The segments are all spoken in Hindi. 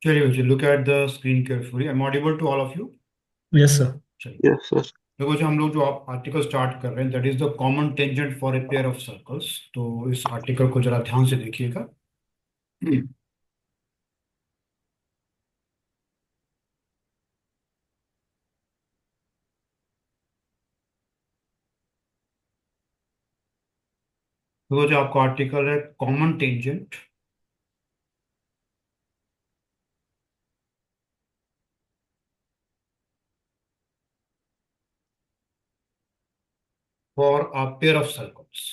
चलिए बच्चे, look at the screen carefully. I am audible to all of you. Yes sir. चलिए, यस सर। देखो जो हम लोग जो आर्टिकल स्टार्ट कर रहे हैं, that is the common tangent for a pair of circles. तो इस आर्टिकल को जरा ध्यान से देखिएगा। देखो जो आपका आर्टिकल है, common tangent for a pair of circles.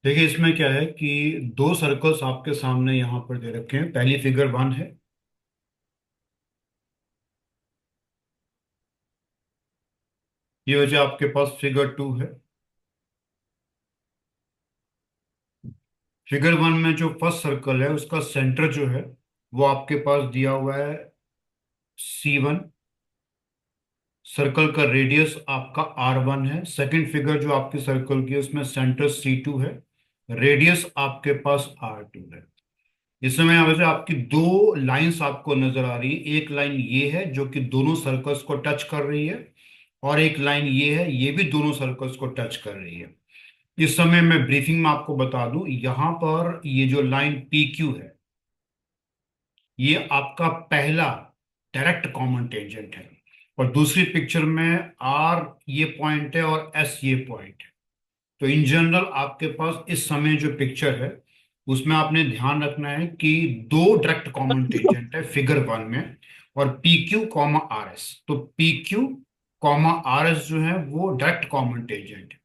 देखिए इसमें क्या है कि दो सर्कल्स आपके सामने यहाँ पर दे रखे हैं। पहली फिगर 1 है। ये वजह आपके पास फिगर 2 है। फिगर 1 में जो फर्स्ट सर्कल है उसका सेंटर जो है वो आपके पास दिया हुआ है C1। सर्कल का रेडियस आपका R1 है। सेकंड फिगर जो आपकी सर्कल की है उसमें सेंटर C2 है। रेडियस आपके पास R2 है। इस समय यहाँ पे आपकी दो लाइंस आपको नजर आ रही है। एक लाइन ये है जो कि दोनों सर्कल्स को टच कर रही है, और एक लाइन ये है, ये भी दोनों सर्कल्स को टच कर रही है। इस समय मैं ब्रीफिंग में आपको बता दूं, यहाँ पर ये जो लाइन PQ है, ये आपका पहला डायरेक्ट कॉमन टेंजेंट है। और दूसरी पिक्चर में R ये पॉइंट है और S ये पॉइंट है। तो इन जनरल आपके पास इस समय जो पिक्चर है उसमें आपने ध्यान रखना है कि दो डायरेक्ट कॉमन टेंजेंट है फिगर 1 में, और PQ कॉमा RS। तो PQ कॉमा RS जो है वो डायरेक्ट कॉमन टेंजेंट है।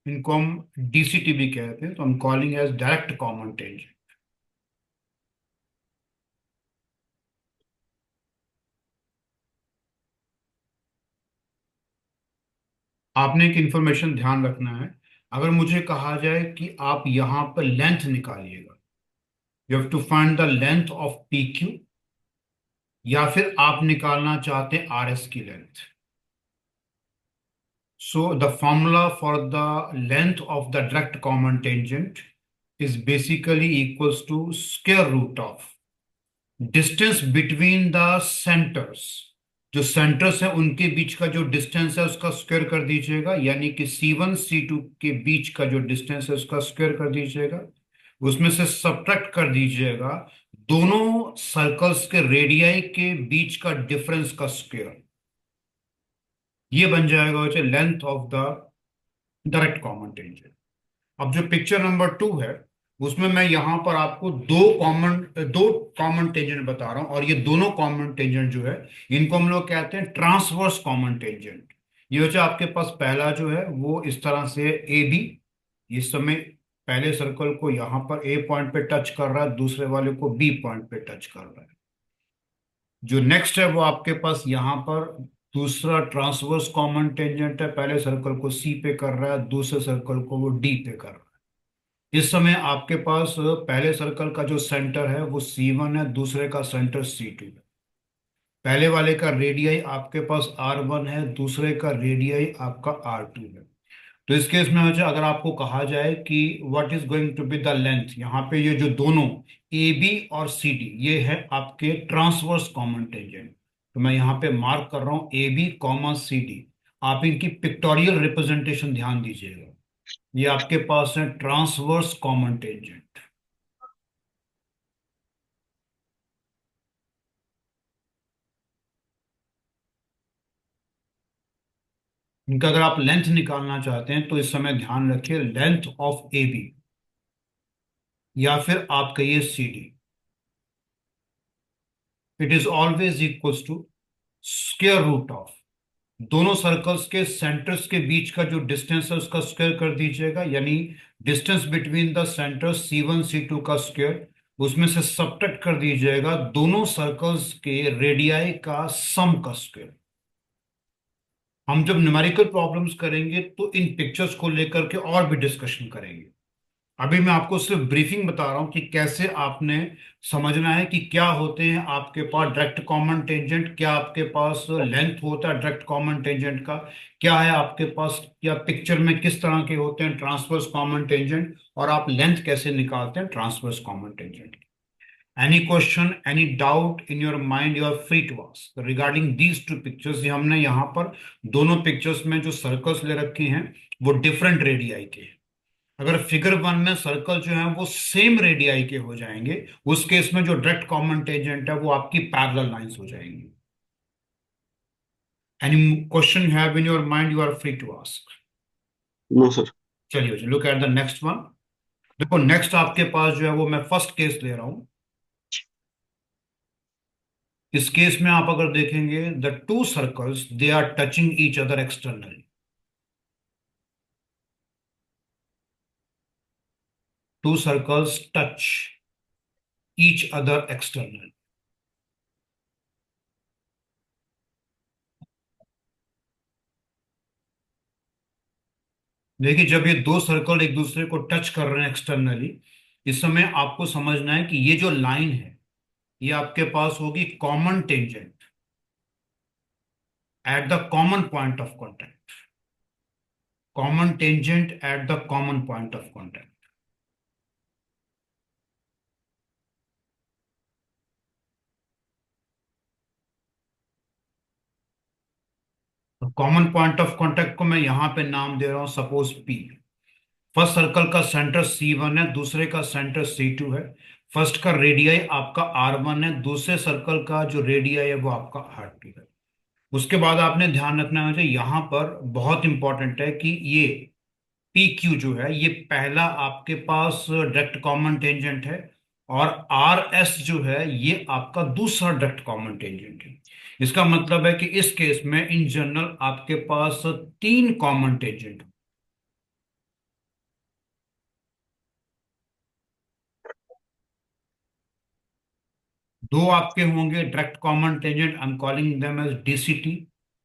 इनको हम DCT भी कहते हैं, तो हम calling as direct common tangent. आपने एक इंफॉर्मेशन ध्यान रखना है। अगर मुझे कहा जाए कि आप यहां पर लेंथ निकालिएगा, you have to find the length of PQ, या फिर आप निकालना चाहते हैं RS की length. So the formula for the length of the direct common tangent is basically equals to square root of distance between the centres. जो सेंटर्स है उनके बीच का जो डिस्टेंस है उसका स्क्वायर कर दीजिएगा, यानी कि C1 C2 के बीच का जो डिस्टेंस है उसका स्क्वायर कर दीजिएगा। उसमें से सब्ट्रैक्ट कर दीजिएगा दोनों सर्कल्स के रेडियाई के बीच का डिफरेंस का स्क्वायर। ये बन जाएगा बच्चे length of the direct common tangent. अब जो पिक्चर नंबर 2 है उसमें मैं यहां पर आपको दो कॉमन टेंजेंट बता रहा हूं, और ये दोनों कॉमन टेंजेंट जो है इनको हम लोग कहते हैं ट्रांसवर्स कॉमन टेंजेंट। ये बच्चा आपके पास पहला जो है वो इस तरह से AB, इस समय पहले सर्कल को यहां पर A पॉइंट पे टच कर रहा है, दूसरे वाले को B पॉइंट पे टच कर रहा है। जो नेक्स्ट है वो आपके पास यहाँ पर दूसरा ट्रांसवर्स कॉमन टेंजेंट है। पहले सर्कल को C पे कर रहा है, दूसरे सर्कल को वो D पे कर रहा है। इस समय आपके पास पहले सर्कल का जो सेंटर है वो C1 है, दूसरे का सेंटर C2 है। पहले वाले का रेडियाई आपके पास R1 है, दूसरे का रेडियाई आपका R2 है। तो इस केस में मुझे अगर आपको कहा जाए कि what is going to be the length, यहाँ पे ये जो दोनों AB और CD ये है आपके ट्रांसवर्स कॉमन टेंजेंट। तो मैं यहाँ पे मार्क कर रहा हूँ AB कॉमा CD। आप इनकी पिक्टोरियल रिप्रेजेंटेशन ध्यान दीजिएगा। ये आपके पास है ट्रांसवर्स कॉमन टेंजेंट। इनका अगर आप लेंथ निकालना चाहते हैं तो इस समय ध्यान रखिए लेंथ ऑफ AB, या फिर आप कहिए CD, it is always equals to square root of दोनों सर्कल्स के सेंटर्स के बीच का जो डिस्टेंस है उसका स्क्वायर कर दीजिएगा, यानी distance between the centre C1 C2 का स्क्वायर। उसमें से सब्ट्रैक्ट कर दीजिएगा दोनों सर्कल्स के रेडियाई का सम का स्क्वायर। हम जब न्यूमेरिकल प्रॉब्लम्स करेंगे तो इन पिक्चर्स को लेकर के और भी डिस्कशन करेंगे। अभी मैं आपको सिर्फ ब्रीफिंग बता रहा हूं कि कैसे आपने समझना है कि क्या होते हैं आपके पास डायरेक्ट कॉमन टेंजेंट, क्या आपके पास लेंथ होता है डायरेक्ट कॉमन टेंजेंट का, क्या है आपके पास, या पिक्चर में किस तरह के होते हैं ट्रांसवर्स कॉमन टेंजेंट, और आप लेंथ कैसे निकालते हैं transverse common tangent. Any question, any doubt in your mind, you are free to ask regarding these two pictures. हमने यहाँ पर दोनों पिक्चर्स में जो सर्कल्स ले रखे हैं वो डिफरेंट रेडियाई के हैं। अगर फिगर वन में सर्कल जो है वो सेम रेडियाई के हो जाएंगे, उस केस में जो डायरेक्ट कॉमन टेंजेंट है वो आपकी पैरेलल लाइंस हो जाएंगी। Any question you have in your mind, you are free to ask. No sir. चलिए look at the next one. देखो नेक्स्ट आपके पास जो है वो मैं फर्स्ट केस ले रहा हूं। इस केस में आप अगर देखेंगे, the two circles they are touching each other externally. Two circles touch each other externally. देखिए जब ये दो सर्कल एक दूसरे को टच कर रहे हैं एक्सटर्नली, इस समय आपको समझना है कि ये जो लाइन है ये आपके पास होगी common tangent at the common point of contact. Common tangent at the common point of contact. तो कॉमन पॉइंट ऑफ कांटेक्ट को मैं यहां पे नाम दे रहा हूं सपोज पी। फर्स्ट सर्कल का सेंटर C1 है, दूसरे का सेंटर C2 है। फर्स्ट का रेडियाई आपका R1 है, दूसरे सर्कल का जो रेडियाई है वो आपका R2 है। उसके बाद आपने ध्यान रखना है, मुझे यहाँ पर बहुत इंपॉर्टेंट है कि ये पी क्यू जो है ये पहला आपके पास डायरेक्ट कॉमन टेंजेंट है, और आर एस जो है ये आपका दूसरा डायरेक्ट कॉमन टेंजेंट है। इसका मतलब है कि इस केस में इन जनरल आपके पास तीन कॉमन टेंजेंट। दो आपके होंगे direct common tangent, I am calling them as DCT,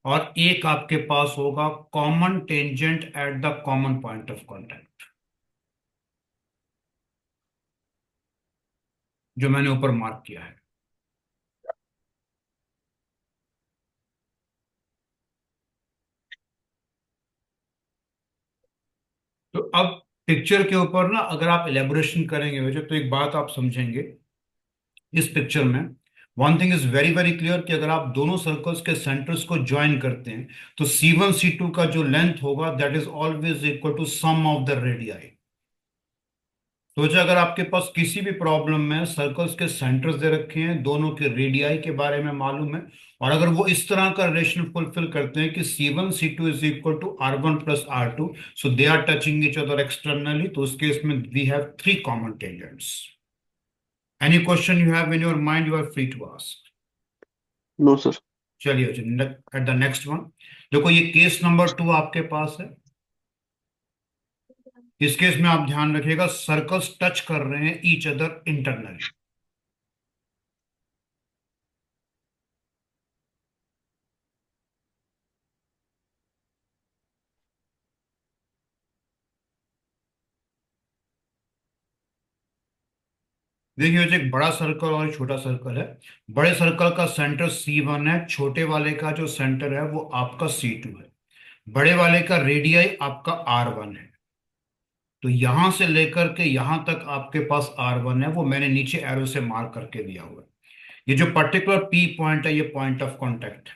और एक आपके पास होगा common tangent at the common point of contact, जो मैंने ऊपर मार्क किया है। तो अब पिक्चर के ऊपर ना अगर आप एलेबोरेशन करेंगे वैसे तो एक बात आप समझेंगे इस पिक्चर में। One thing is very very clear कि अगर आप दोनों सर्कल्स के सेंटर्स को ज्वाइन करते हैं तो C1 C2 का जो लेंथ होगा that is always equal to sum of the radii. तो जो अगर आपके पास किसी भी प्रॉब्लम में सर्कल्स के सेंटर्स दे रखे हैं, दोनों के रेडियाई के बारे में मालूम है, और अगर वो इस तरह का रिलेशन फुलफिल करते हैं कि C1 C2 is equal to R1 plus R2, so they are touching each other externally, तो उस केस में we have three common tangents. Any question you have in your mind, you are free to ask. No sir. चलिए एट द नेक्स्ट वन। देखो ये केस नंबर 2 आपके पास है। इस केस में आप ध्यान रखिएगा सर्कल्स टच कर रहे हैं ईच अदर इंटरनली। देखिए ये जो एक बड़ा सर्कल और एक छोटा सर्कल है, बड़े सर्कल का सेंटर C1 है, छोटे वाले का जो सेंटर है वो आपका C2 है। बड़े वाले का रेडियाई आपका R1 है। तो यहां से लेकर के यहां तक आपके पास R1 है, वो मैंने नीचे एरो से मार्क करके दिया हुआ है। ये जो पर्टिकुलर P पॉइंट है ये पॉइंट ऑफ कांटेक्ट है।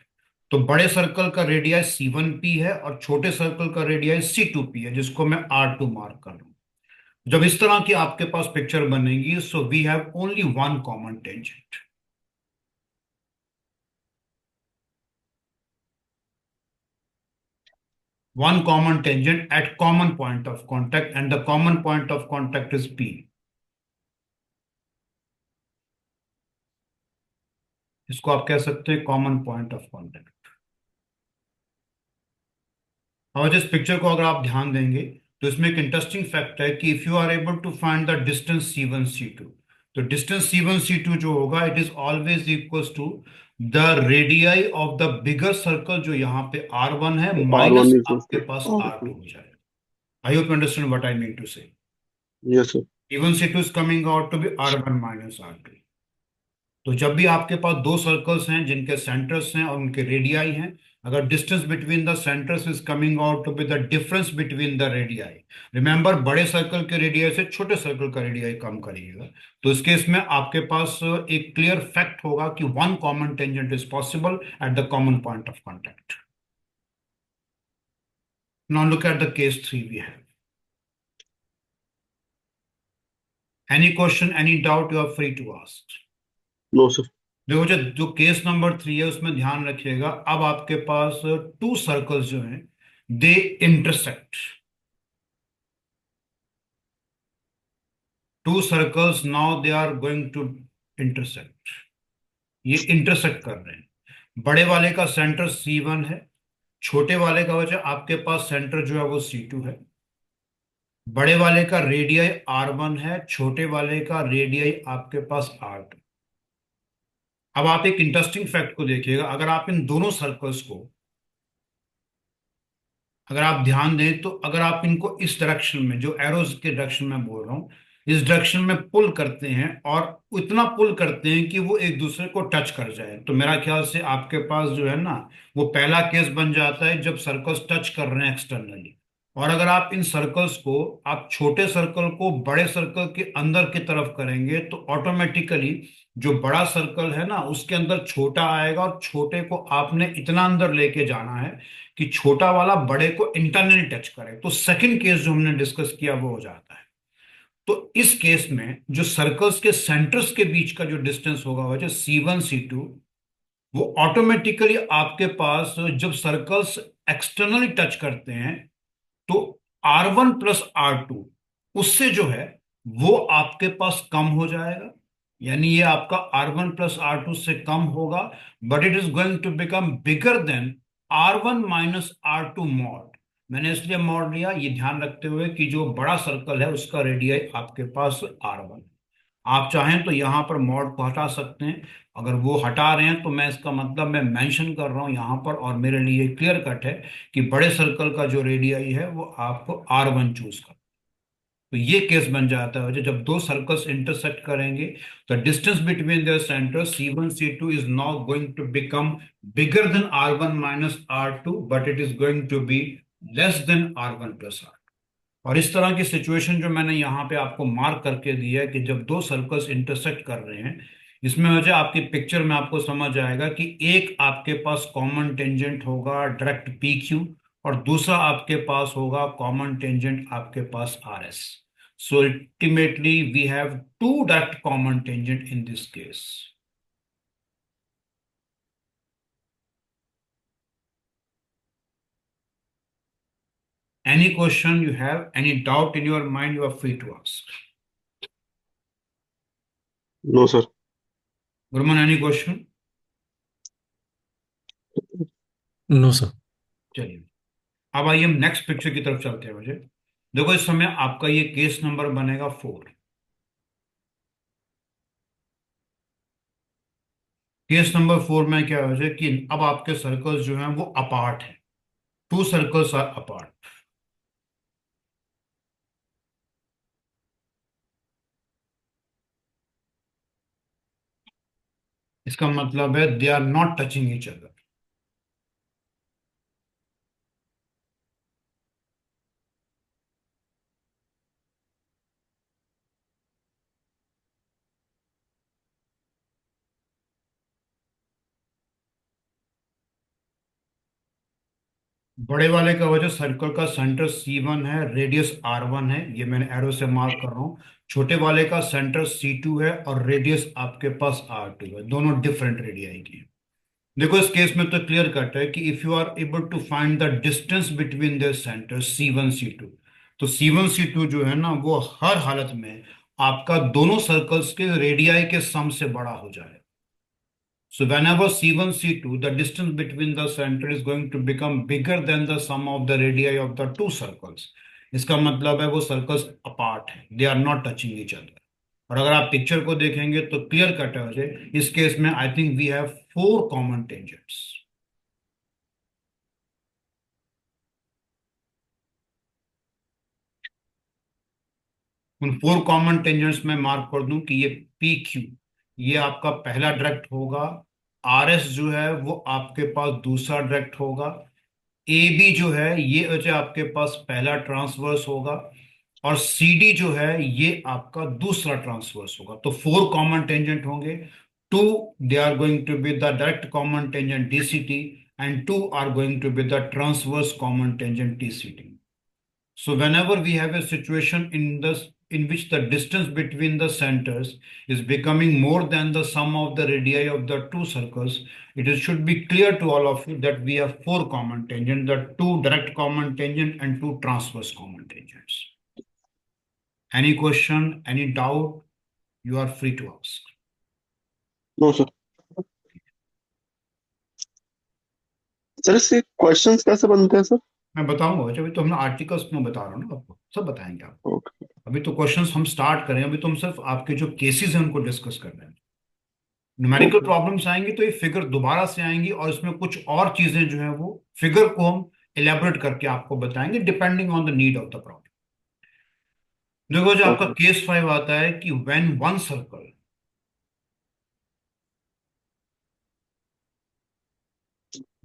तो बड़े सर्कल का रेडियाई C1P है और छोटे सर्कल का रेडियाई C2P है, जिसको मैं R2 मार्क कर रहा हूं। जब इस तरह की आपके पास पिक्चर बनेगी so we have only one common tangent. One common tangent at common point of contact, and the common point of contact is P. इसको आप कह सकते हैं कॉमन पॉइंट ऑफ कांटेक्ट। और इस पिक्चर को अगर आप ध्यान देंगे तो इसमें एक इंटरेस्टिंग फैक्ट है कि if you are able to find the distance C1 C2, तो डिस्टेंस C1 C2 जो होगा it is always equals to the radii of the bigger circle, जो यहाँ पे R1 है, आर वन माइनस इज आपके पास आर R2 टू। हो जाएगा। I hope understand what I mean to say. Yes, sir. Even C2 is coming out to be R1 minus R2. तो जब भी आपके पास दो सर्कल्स हैं जिनके सेंटर्स हैं और उनके रेडियाई हैं, अगर distance between the centers is coming out to be the difference between the radii, remember बड़े सर्कल के रेडियाई से छोटे सर्कल का रेडियाई कम करिएगा, तो इस केस में आपके पास एक क्लियर फैक्ट होगा कि one common tangent is possible at the common point of contact. Now look at the case 3 we have. Any question, any doubt, you are free to ask. No, sir. देखो जो केस नंबर 3 है उसमें ध्यान रखिएगा, अब आपके पास टू सर्कल्स जो हैं they intersect. Two circles now they are going to intersect. ये इंटरसेक्ट कर रहे हैं. बड़े वाले का सेंटर C1 है, छोटे वाले का वजह आपके पास सेंटर जो है वो C2 है. बड़े वाले का रेडियस R1 है, छोटे वाले का रेडियस आपके पास R2. अब आप एक इंटरेस्टिंग फैक्ट को देखिएगा, अगर आप इन दोनों सर्कल्स को अगर आप ध्यान दें तो अगर आप इनको इस डायरेक्शन में, जो एरोज के डायरेक्शन में बोल रहा हूं, इस डायरेक्शन में पुल करते हैं और इतना पुल करते हैं कि वो एक दूसरे को टच कर जाए, तो मेरा ख्याल से आपके पास जो है ना, वो पहला केस बन जाता है जब सर्कल्स टच कर रहे हैं एक्सटर्नली. और अगर आप इन सर्कल्स को, आप छोटे सर्कल को बड़े सर्कल के अंदर की तरफ करेंगे तो ऑटोमेटिकली जो बड़ा सर्कल है ना उसके अंदर छोटा आएगा, और छोटे को आपने इतना अंदर लेके जाना है कि छोटा वाला बड़े को इंटरनली टच करे. तो सेकंड केस जो हमने डिस्कस किया वो हो जाता है. तो इस केस में जो सर्कल्स के सेंटर्स के बीच का जो डिस्टेंस होगा वह जो C1 C2, वो ऑटोमेटिकली आपके पास जब सर्कल्स एक्सटर्नली टच करते हैं तो R1 प्लस R2 उससे जो है वो आपके पास कम हो जाएगा. यानी ये आपका R1 प्लस R2 से कम होगा, but it is going to become bigger than R1 minus R2 mod. मैंने इसलिए मॉड लिया ये ध्यान रखते हुए कि जो बड़ा सर्कल है उसका रेडियस आपके पास R1. आप चाहें तो यहां पर मॉड को हटा सकते हैं. अगर वो हटा रहे हैं तो मैं इसका मतलब मैं मेंशन कर रहा हूं यहां पर, और मेरे लिए क्लियर कट है कि बड़े सर्कल का जो रेडियस है वो आप R1 चूज कर. तो ये केस बन जाता है जब दो सर्कल्स इंटरसेक्ट करेंगे, तो distance between their centre C1 C2 is now going to become bigger than R1 minus R2, but it is going to be less than R1 plus R2. और इस तरह की सिचुएशन जो मैंने यहाँ पे आपको मार्क करके दिया है कि जब दो सर्कल्स इंटरसेक्ट कर रहे हैं, इसमें वजह आपकी पिक्चर में आपको समझ आएगा कि एक आपके पास कॉमन टेंजेंट होगा डायरेक्ट PQ, और दूसरा आपके पास होगा कॉमन टेंजेंट आपके पास RS. So ultimately we have two direct common tangent in this case. Any question you have, any doubt in your mind, you are free to ask. No, sir. Gurman, any question? No sir. चलिए, अब आइए हम नेक्स्ट पिक्चर की तरफ चलते हैं. मुझे देखो इस समय आपका ये केस नंबर बनेगा 4. केस नंबर 4 में क्या हो जाए कि अब आपके सर्कल्स जो हैं वो अपार्ट हैं. Two circles are apart. इसका मतलब है they are not touching each other. बड़े वाले का वजह सर्कल का सेंटर C1 है, रेडियस R1 है, ये मैंने एरो से मार्क कर रहा हूँ. छोटे वाले का सेंटर C2 है और रेडियस आपके पास R2 है. दोनों डिफरेंट रेडियाई की. देखो इस केस में तो क्लियर कट है कि if you are able to find the distance between their centre C1 C2, तो C1 C2 जो है ना वो हर हालत में आपका दोनों सर्कल्स के रेडियाई के सम से बड़ा हो जाए. So whenever C1 C2 the distance between the center is going to become bigger than the sum of the radii of the two circles. इसका मतलब है वो सर्कल्स अपार्ट है, they are not touching each other. और अगर आप पिक्चर को देखेंगे तो क्लियर कट है मुझे इस केस में I think we have 4 common tangents. उन 4 कॉमन टेंजेंट्स में मार्क कर दूं कि ये पी क्यू, ये आपका पहला डायरेक्ट होगा। आर एस जो है वो आपके पास दूसरा डायरेक्ट होगा। ए बी जो है ये वजह आपके पास पहला ट्रांसवर्स होगा। और सी डी जो है ये आपका दूसरा ट्रांसवर्स होगा। तो 4 कॉमन टेंजेंट होंगे। 2 they are going to be the direct common tangent D C T, and 2 are going to be the transverse common tangent T C T. So whenever we have a situation in which the distance between the centers is becoming more than the sum of the radii of the two circles, should be clear to all of you that we have 4 common tangents, the 2 direct common tangent and 2 transverse common tangents. Any question, any doubt, you are free to ask. No sir. Sir इसके क्वेश्चंस कैसे बनते हैं सर? मैं बताऊंगा बच्चा, अभी तो हमने आर्टिकल्स में बता रहा हूँ ना, आपको सब बताएंगे आपको। ओके। अभी तो क्वेश्चंस हम स्टार्ट करें, अभी तो हम सिर्फ आपके जो केसेस हैं उनको डिस्कस कर रहे हैं। Numerical okay. प्रॉब्लम्स आएंगी तो ये फिगर दोबारा से आएंगी, और इसमें कुछ और चीजें जो है वो फिगर को हम एलेबोरेट करके आपको बताएंगे depending on the need of the problem. देखो जो आपका ओके। केस 5 आता है कि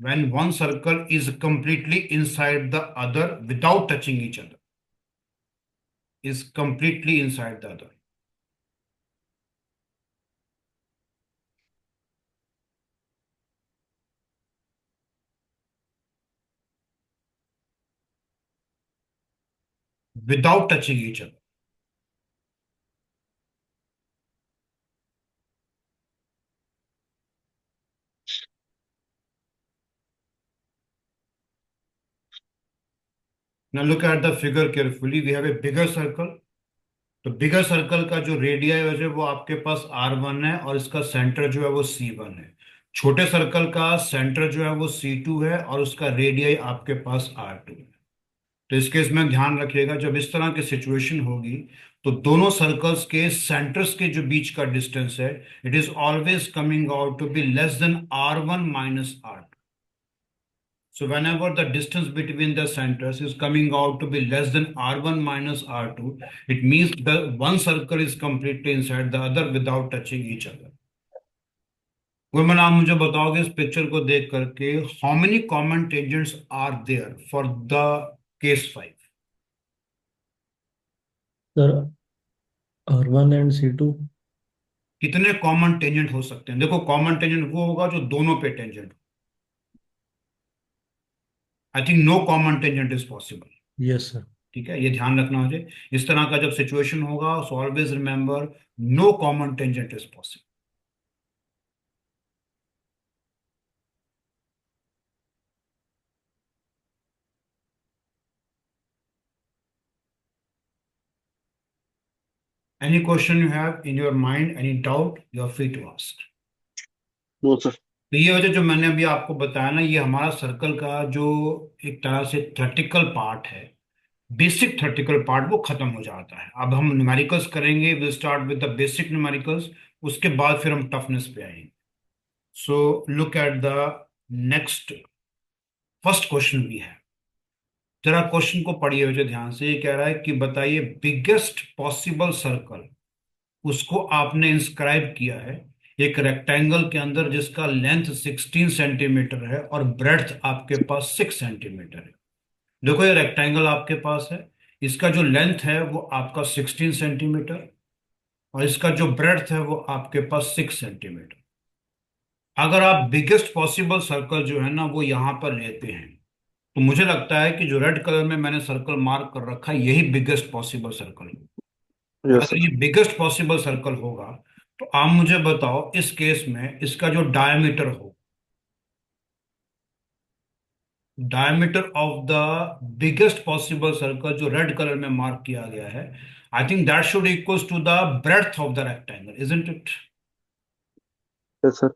when one circle is completely inside the other without touching each other, is completely inside the other. Without touching each other. Now look at the figure carefully. We have a bigger circle. तो बिगर सर्कल का जो रेडियस है वो आपके पास R1 है, और इसका सेंटर जो है वो C1 है। छोटे सर्कल का सेंटर जो है वो C2 है, और उसका रेडियस आपके पास R2 है। तो इस केस में ध्यान रखिएगा, जब इस तरह की सिचुएशन होगी तो दोनों सर्कल्स के सेंटर्स के जो बीच का डिस्टेंस है, it is always coming out to be less than R1 minus R2. So whenever the distance between the centers is coming out to be less than R1 minus R2, it means the one circle is completely inside the other without touching each other. Women, आप मुझे बताओगे इस पिक्चर को देख करके, how many common tangents are there for the case 5? Sir R1 and C2। कितने कॉमन टेंजेंट हो सकते हैं? देखो कॉमन टेंजेंट वो होगा जो दोनों पे टेंजेंट हो। I think no common tangent is possible. Yes sir. ठीक है, ये ध्यान रखना मुझे। इस तरह का जब सिचुएशन होगा, so always remember no common tangent is possible. Any question you have in your mind, any doubt, you are free to ask. No sir. तो ये वजह जो मैंने अभी आपको बताया ना, ये हमारा सर्कल का जो एक तरह से थ्योरेटिकल पार्ट है, बेसिक थ्योरेटिकल पार्ट, वो खत्म हो जाता है। अब हम न्यूमेरिकल्स करेंगे, will start with the basic numericals, उसके बाद फिर हम टफनेस पे आएंगे। So look at the next first question we है। जरा क्वेश्चन को पढ़िए वजह ध्यान से। ये कह रहा है कि बताइए बिगेस्ट पॉसिबल सर्कल, उसको आपने इंस्क्राइब किया है एक रेक्टेंगल के अंदर जिसका लेंथ 16 सेंटीमीटर है और ब्रेड्थ आपके पास 6 सेंटीमीटर है। देखो ये रेक्टेंगल आपके पास है, इसका जो लेंथ है वो आपका 16 सेंटीमीटर, और इसका जो ब्रेड्थ है वो आपके पास 6 सेंटीमीटर। अगर आप बिगेस्ट पॉसिबल सर्कल जो है ना वो यहां पर लेते हैं, तो मुझे लगता है कि जो रेड कलर में मैंने सर्कल मार्क कर रखा है यही बिगेस्ट पॉसिबल सर्कल है। यस अगर सर। ये बिगेस्ट पॉसिबल सर्कल होगा, तो आप मुझे बताओ इस केस में इसका जो डायमीटर हो, diameter of the biggest possible circle जो रेड कलर में मार्क किया गया है, I think that should equals to the breadth of the rectangle, isn't it? Yes sir.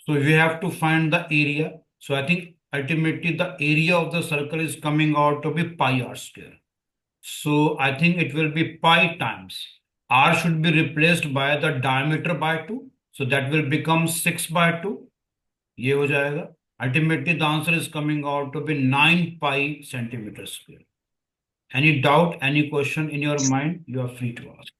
So we have to find the area. So I think ultimately the area of the circle is coming out to be pi r square. So I think it will be pi times r should be replaced by the diameter by 2. So that will become 6 by 2. ये हो जाएगा। Ultimately, the answer is coming out to be 9 pi centimeter square. Any doubt, any question in your mind, you are free to ask.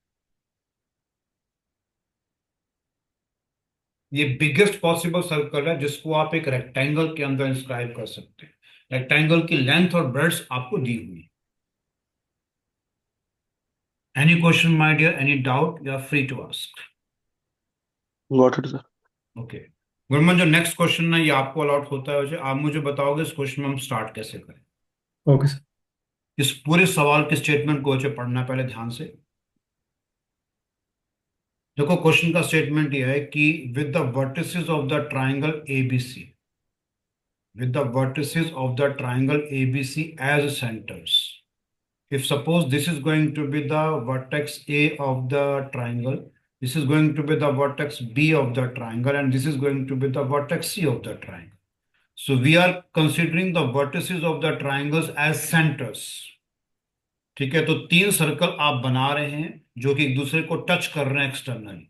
ये बिगेस्ट पॉसिबल सर्कल है जिसको आप एक रेक्टेंगल के अंदर इंस्क्राइब कर सकते हैं। रेक्टेंगल की लेंथ और ब्रेड्थ आपको दी हुई। Any question my dear, any doubt, you are free to ask. Got it sir. Okay Gurman, जो नेक्स्ट क्वेश्चन है ये आपको अलॉट होता है वैसे आप मुझे बताओगे इस क्वेश्चन में हम स्टार्ट कैसे करें। Okay sir. इस पूरे सवाल के स्टेटमेंट को वैसे पढ़ना है पहले ध्यान से। देखो क्वेश्चन का स्टेटमेंट ये है कि with the vertices of the triangle ABC, with the vertices of the triangle ABC as centers. If suppose this is going to be the vertex A of the triangle, this is going to be the vertex B of the triangle, and this is going to be the vertex C of the triangle. So we are considering the vertices of the triangles as centers. ठीक है, तो तीन सर्कल आप बना रहे हैं जो कि एक दूसरे को टच कर रहे हैं externally.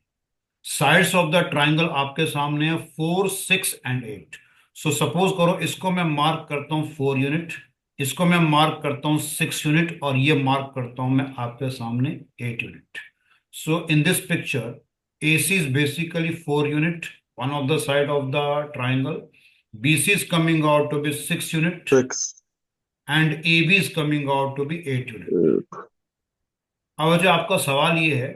Sides of the triangle आपके सामने है 4, 6 एंड 8। सो सपोज करो इसको मैं मार्क करता हूं 4 यूनिट, इसको मैं मार्क करता हूं 6 यूनिट, और ये मार्क करता हूं मैं आपके सामने 8 unit. So in this picture AC is basically 4 unit, one of the side of the triangle. BC is coming out to be 6 unit, 6 and AB is coming out to be 8 unit. अब जो आपका सवाल ये है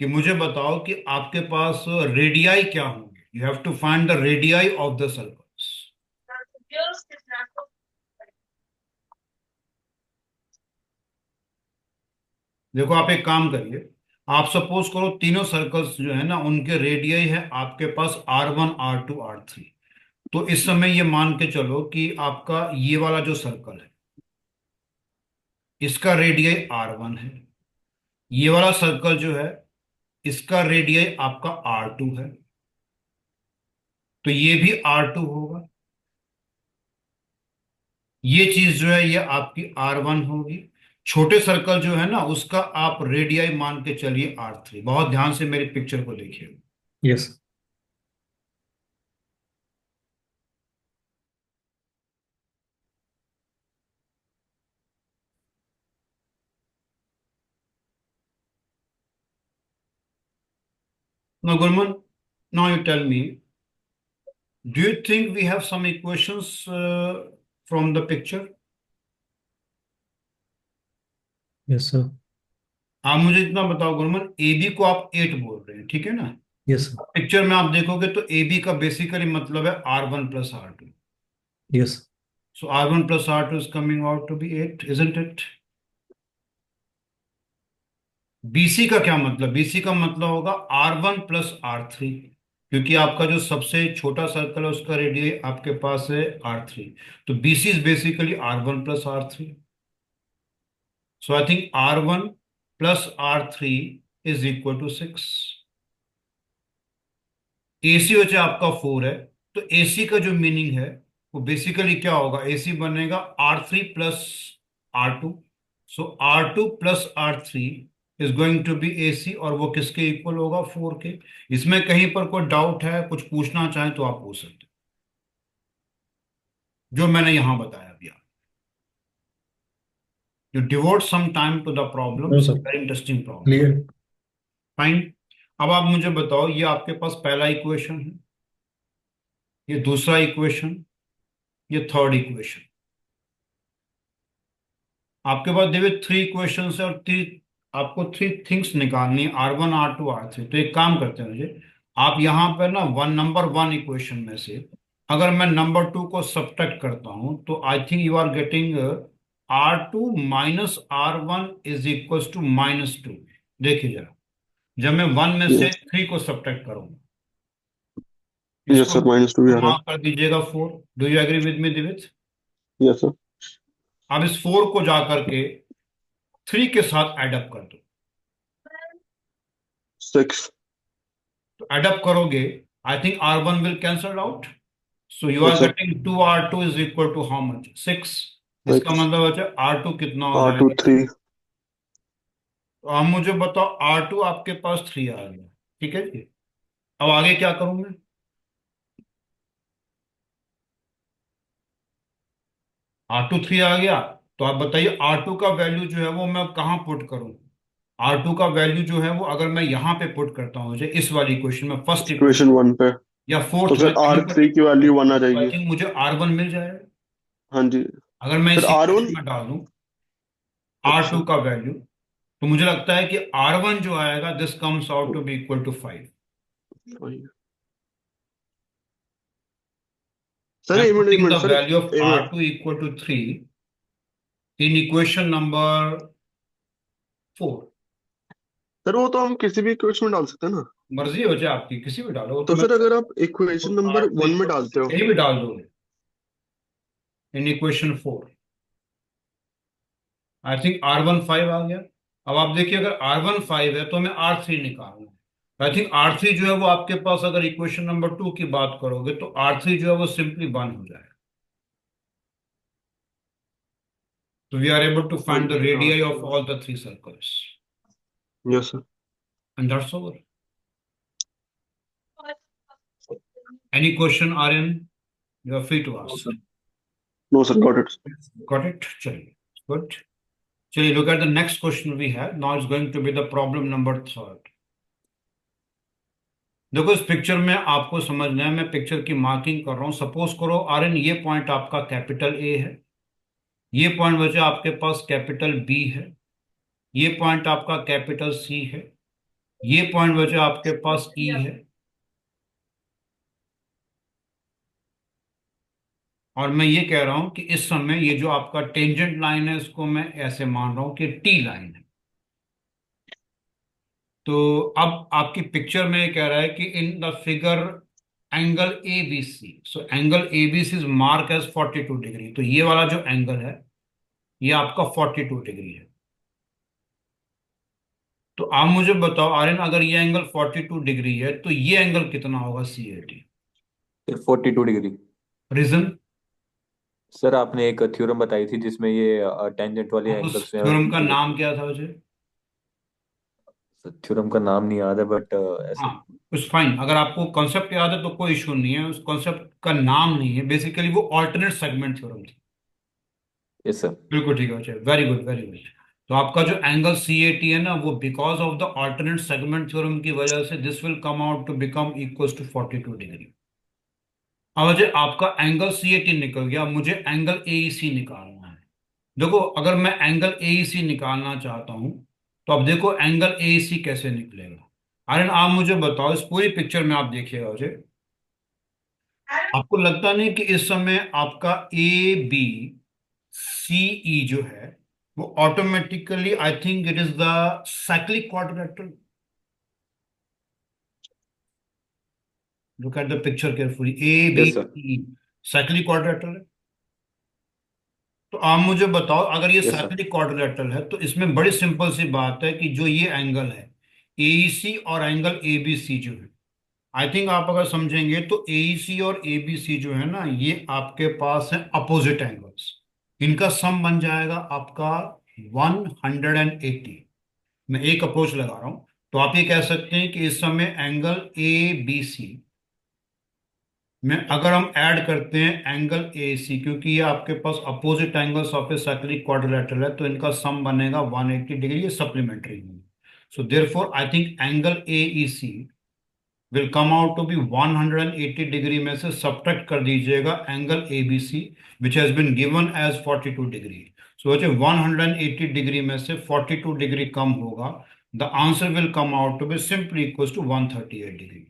कि मुझे बताओ कि आपके पास रेडियाई क्या होंगे। You have to find the radii of the circles. देखो आप एक काम करिए, आप सपोज करो तीनों सर्कल्स जो है ना उनके रेडियाई है आपके पास R1, R2, R3। तो इस समय ये मान के चलो कि आपका ये वाला जो सर्कल है इसका रेडियाई R1 है, ये वाला सर्कल जो है इसका रेडियाई आपका R2 है, तो ये भी R2 होगा। ये चीज जो है ये आपकी R1 होगी। छोटे सर्कल जो है ना उसका आप रेडियाई मान के चलिए R3। बहुत ध्यान से मेरी पिक्चर को देखिए। Yes. Now Gurman, now you tell me, do you think we have some equations from the picture? Yes sir. आप मुझे इतना बताओ गुरमन, AB को आप 8 बोल रहे हैं, ठीक है ना। Yes sir. पिक्चर में आप देखोगे तो AB का बेसिकली मतलब है R1 plus R2। Yes. So R1 plus R2 is coming out to be 8, isn't it? BC का क्या मतलब, BC का मतलब होगा R1 plus R3, क्योंकि आपका जो सबसे छोटा सर्कल है उसका रेडियस आपके पास है R3। तो BC is basically R1 plus R3। So I think R1 plus R3 is equal to 6। AC वैसे आपका 4 है, तो AC का जो मीनिंग है वो बेसिकली क्या होगा, AC बनेगा R3 plus R2। So R2 plus R3 is going to be AC, और वो किसके इक्वल होगा, 4 के। इसमें कहीं पर कोई डाउट है, कुछ पूछना चाहें तो आप पूछ सकते हैं, जो मैंने यहां बताया अभी। आप you devote some time to the problem, no sir. Very interesting problem. Clear. Fine. अब आप मुझे बताओ, ये आपके पास पहला इक्वेशन है, ये दूसरा इक्वेशन, ये थर्ड इक्वेशन। आपके पास देखिए 3 इक्वेशन है, और आपको 3 थिंग्स निकालनी है, R1, R2, R3। तो एक काम करते हैं मुझे, आप यहाँ पर ना नंबर 1 इक्वेशन में से अगर मैं नंबर 2 को सब्ट्रैक्ट करता हूं तो I think you are getting R2 minus R1 is equal to -2। देखिए जरा, जब मैं 1 में से 3 को सब्ट्रैक्ट करूंगा, यस इसको सर, -2 भी आ रहा मार्क कर दीजिएगा 4। Do you agree with me Divit? है। Yes sir. अब इस 4 को जाकर के 3 के साथ एडअप कर दो। 6। तो एडअप करोगे, I think R1 will cancel out. So you are yes sir. Getting 2R2 is equal to how much, 6। इसका 6 मतलब है R2 कितना हो R2 जाएगा। 3। तो अब मुझे बताओ R2 आपके पास 3 आ गया, ठीक है जी। अब आगे क्या करूं मैं, R2 3 आ गया। तो आप बताइए R2 का वैल्यू जो है वो मैं कहाँ पुट करूं? R2 का वैल्यू जो है वो अगर मैं यहाँ पे पुट करता हूँ, मुझे इस वाली इक्वेशन में, फर्स्ट इक्वेशन इक्वेशन 1 पे। या तो फोर्थ में, फिर कहीं पर R3 भी की पुट वैल्यू करूं 1 आ तो आई जाएगी। थिंक मुझे R1 मिल जाएगा। हाँ जी। अगर मैं फिर इस R1। इक्वेशन में डाल दूं R2 अच्छा। का वैल्यू, तो मुझे लगता है कि R1 जो आएगा, this comes out to be equal to 5। Sir I'm एक putting minute the sir, value of एक minute. R2 equal to 3 in equation number 4। Sir वो तो हम किसी भी इक्वेशन में डाल सकते हैं ना। मर्जी हो जाए आपकी, किसी भी डालो, वो तो तो मैं फिर अगर आप इक्वेशन नंबर R2 1 में equal to डालते 3 हो। कहीं भी डाल दो in equation 4। I think R1 5 आ गया। अब आप देखिए, अगर R1 5 है तो हमें R3 निकालना है। आई थिंक R3 जो है वो आपके पास, अगर इक्वेशन नंबर 2 की बात करोगे तो R3 जो है वो सिंपली 1 हो जाएगा। तो वी आर एबल टू हाँ फाइंड द जी, radii of all the 3 circles, yes sir. And that's over. Any question Aryan? You are free to ask. No sir, got it. Got it? चलिए, good. चलिए, look at the next question we have. Now it's going to be the problem number 3rd. देखो, इस पिक्चर में आपको समझना है, मैं पिक्चर की मार्किंग कर रहा हूं। सपोज करो आर्यन, ये पॉइंट आपका कैपिटल ए है, ये पॉइंट बचा आपके पास कैपिटल बी है, ये पॉइंट आपका कैपिटल सी है, ये पॉइंट बचा आपके पास ई है, और मैं ये कह रहा हूं कि इस समय ये जो आपका टेंजेंट लाइन है, इसको मैं ऐसे मान रहा हूं कि टी लाइन है। तो अब आपकी पिक्चर में ये कह रहा है कि in the figure angle A B C, so angle A B C is mark as 42 degree. तो ये वाला जो एंगल है ये आपका 42 डिग्री है। तो आप मुझे बताओ आर्यन, अगर ये एंगल 42 डिग्री है तो ये एंगल कितना होगा, C A T? 42 degree. Reason? Sir आपने एक थ्योरम बताई थी जिसमें ये टेंजेंट वाले उस एंगल्स में थ्योरम का इक्वल नाम होती क्या था मुझे? है। थ्योरम का नाम नहीं याद है बट हाँ, ऐसे। उस फाइन, अगर आपको कॉन्सेप्ट याद है तो कोई इशू नहीं है, उस कॉन्सेप्ट का नाम नहीं है, बेसिकली वो ऑल्टरनेट सेगमेंट थ्योरम थी। Yes sir. बिल्कुल ठीक है, अच्छा, वेरी गुड वेरी गुड। तो आपका जो एंगल सी ए टी है ना, वो because of the alternate segment theorem की वजह से this will come out to become equal to 42 degree. अब मुझे आपका एंगल सी ए टी निकल गया, मुझे एंगल ए ई सी निकालना है। देखो, अगर मैं एंगल ए ई सी निकालना चाहता हूं तो अब देखो एंगल ए ई सी कैसे निकलेगा। आर्यन, आप मुझे बताओ, इस पूरी पिक्चर में आप देखिएगा मुझे, आपको लगता नहीं कि इस समय आपका ए बी सी ई जो है वो automatically, I think it is the cyclic quadrilateral. Look at the picture carefully, A B yes sir. C, cyclic quadrilateral है। तो आप मुझे बताओ, अगर ये यस सर। साइक्लिक क्वाड्रिलेटरल है तो इसमें बड़ी सिंपल सी बात है कि जो ये एंगल है एईसी और एंगल एबीसी जो है, आई थिंक आप अगर समझेंगे तो एईसी और एबीसी जो है ना, ये आपके पास है अपोजिट एंगल्स। इनका सम बन जाएगा आपका 180। मैं एक अप्रोच लगा रहा हूं, तो आप ये कह सकते हैं कि इस समय एंगल ए बी सी में अगर हम ऐड करते हैं एंगल ए सी, क्योंकि ये आपके पास opposite angles of a cyclic quadrilateral है, तो इनका सम बनेगा 180 डिग्री, ये सप्लीमेंट्री है। So therefore I think angle A E C will come out to be 180 degree में से सब्ट्रैक्ट कर दीजिएगा angle A B C which has been given as 42 degree. So 180 degree में से 42 डिग्री कम होगा, the answer will come out to be simply equal to 138 degree.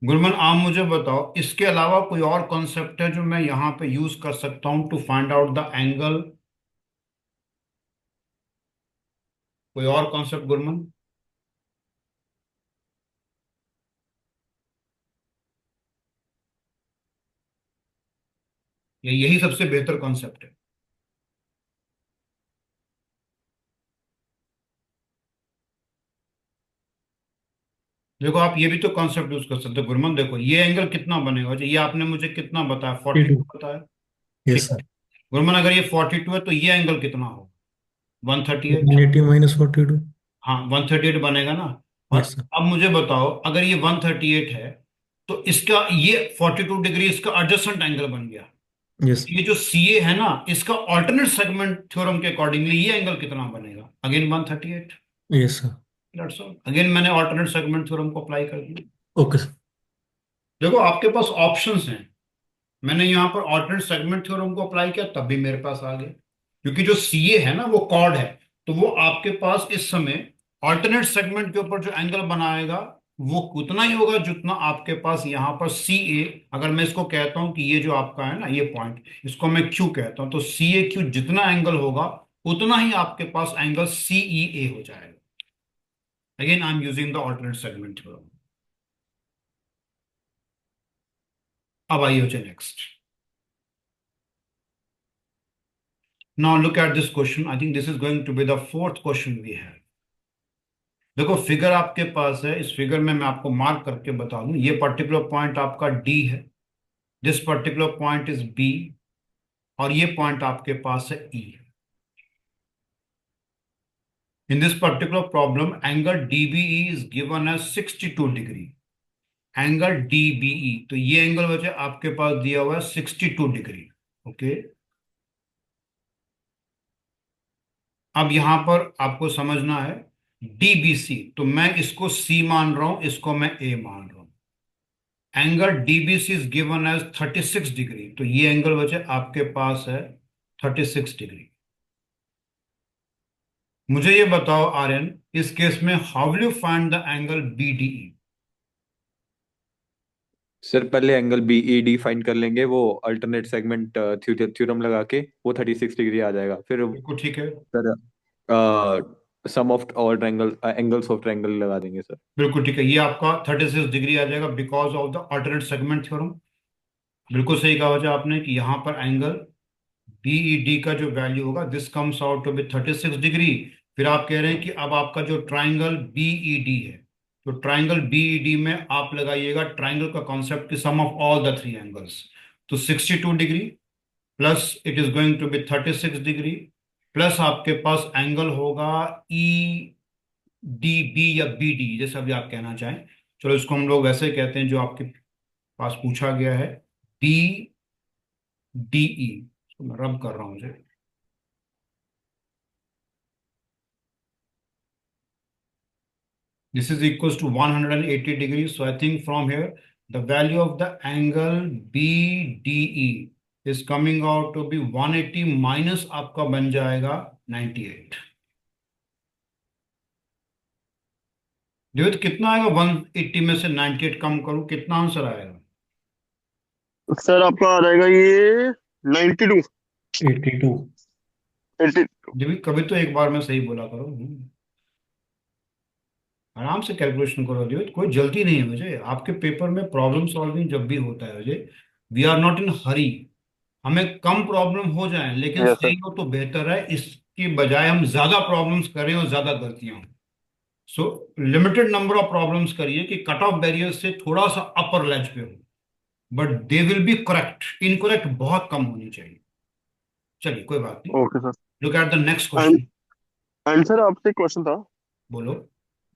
Gurman, आप मुझे बताओ, इसके अलावा कोई और कॉन्सेप्ट है जो मैं यहां पे यूज कर सकता हूं to find out the angle? कोई और कॉन्सेप्ट गुरमन? यही सबसे बेहतर कॉन्सेप्ट है। देखो, आप ये भी तो कॉन्सेप्ट यूज कर सकते हो गुरमन। देखो, ये एंगल कितना बनेगा, ये आपने मुझे कितना बताया, 42 42। बताया। यस ठीक है सर। गुरमन, अगर ये 42 है तो ये एंगल कितना होगा, 138। 180 माइनस 42। हाँ, 138 बनेगा ना। और यस सर। अब मुझे बताओ, अगर ये 138 है तो इसका ये 42 डिग्री इसका एडजस्टेंट एंगल बन गया। यस ये जो CA है ना, इसका ऑल्टरनेट सेगमेंट थ्योरम के अकॉर्डिंगली ये एंगल कितना बनेगा? Again 138। Yes sir that's all. Again मैंने ऑल्टरनेट सेगमेंट थ्योरम को अप्लाई कर दिया। ओके सर देखो आपके पास ऑप्शंस हैं। मैंने यहाँ पर ऑल्टरनेट सेगमेंट थ्योरम को अप्लाई किया तब भी मेरे पास आ गया, क्योंकि जो CA है ना वो कॉर्ड है। तो वो आपके पास इस समय ऑल्टरनेट सेगमेंट के ऊपर जो एंगल बनाएगा वो उतना ही होगा जितना आपके पास यहाँ पर CA। अगर मैं इसको कहता हूं कि ये जो आपका है ना ये पॉइंट, इसको मैं Q कहता हूं, तो CAQ जितना एंगल होगा उतना ही आपके पास एंगल CEA हो जाएगा। Again I am using the alternate segment theorem. अब आइए हो next. Now look at this question. I think this is going to be the fourth question we have. देखो फिगर आपके पास है, इस फिगर में मैं आपको मार्क करके बता दूं, ये पर्टिकुलर पॉइंट आपका D है, this particular point is B, और ये पॉइंट आपके पास है E। In this particular problem angle DBE is given as 62 degree. Angle DBE, तो ये एंगल वजह आपके पास दिया हुआ है 62 डिग्री। ओके, अब यहां पर आपको समझना है DBC, तो मैं इसको C मान रहा हूं, इसको मैं A मान रहा हूं। Angle DBC is given as 36 degree, तो ये एंगल वजह आपके पास है 36 डिग्री। मुझे ये बताओ आर्यन, इस केस में how will you find the angle BDE? Sir पहले एंगल BED फाइंड कर लेंगे, वो अल्टरनेट सेगमेंट थ्योरम लगा के वो 36 डिग्री आ जाएगा। फिर बिल्कुल ठीक है। Sir sum of all triangle angles of triangle लगा देंगे सर। बिल्कुल ठीक है, ये आपका 36 डिग्री आ जाएगा because of the alternate segment theorem. बिल्कुल सही कहा वजह आपने कि यहाँ पर एंगल BED का जो वैल्यू होगा this comes out to be 36 degree. फिर आप कह रहे हैं कि अब आपका जो ट्राइंगल BED है, तो ट्राइंगल BED में आप लगाइएगा ट्राइंगल का कॉन्सेप्ट की sum of all the three angles. तो 62 degree plus it is going to be 36 degree plus आपके पास एंगल होगा EDB या BD, जैसा भी आप कहना चाहें। चलो इसको हम लोग वैसे कहते हैं जो आपके पास पूछा गया है, BDE। तो मैं रब कर रहा हूं मुझे। This is equals to 180 degrees. So I think from here, the value of the angle BDE is coming out to be 180 minus आपका बन जाएगा 98। देवित कितना आएगा? 180 में से 98 कम करूं, कितना आंसर आएगा? सर आपका आ जाएगा ये 92 82 80। देवित कभी तो एक बार में सही बोला करो। आराम से कैलकुलेशन करो देवित, कोई जल्दी नहीं है मुझे। आपके पेपर में प्रॉब्लम सॉल्विंग जब भी होता है मुझे, वी आर नॉट इन हरी। हमें कम प्रॉब्लम हो जाए लेकिन यस सर। सही हो तो बेहतर है, इसकी बजाय हम ज्यादा प्रॉब्लम्स करें और ज्यादा गलतियां हों। सो लिमिटेड नंबर ऑफ प्रॉब्लम्स करिए कि कट ऑफ बैरियर से थोड़ा सा अपर लेज पे हो, but they will be correct. Incorrect बहुत कम होनी चाहिए। चलिए कोई बात नहीं। Okay sir. Look at the next and question. And sir आपसे क्वेश्चन था। बोलो।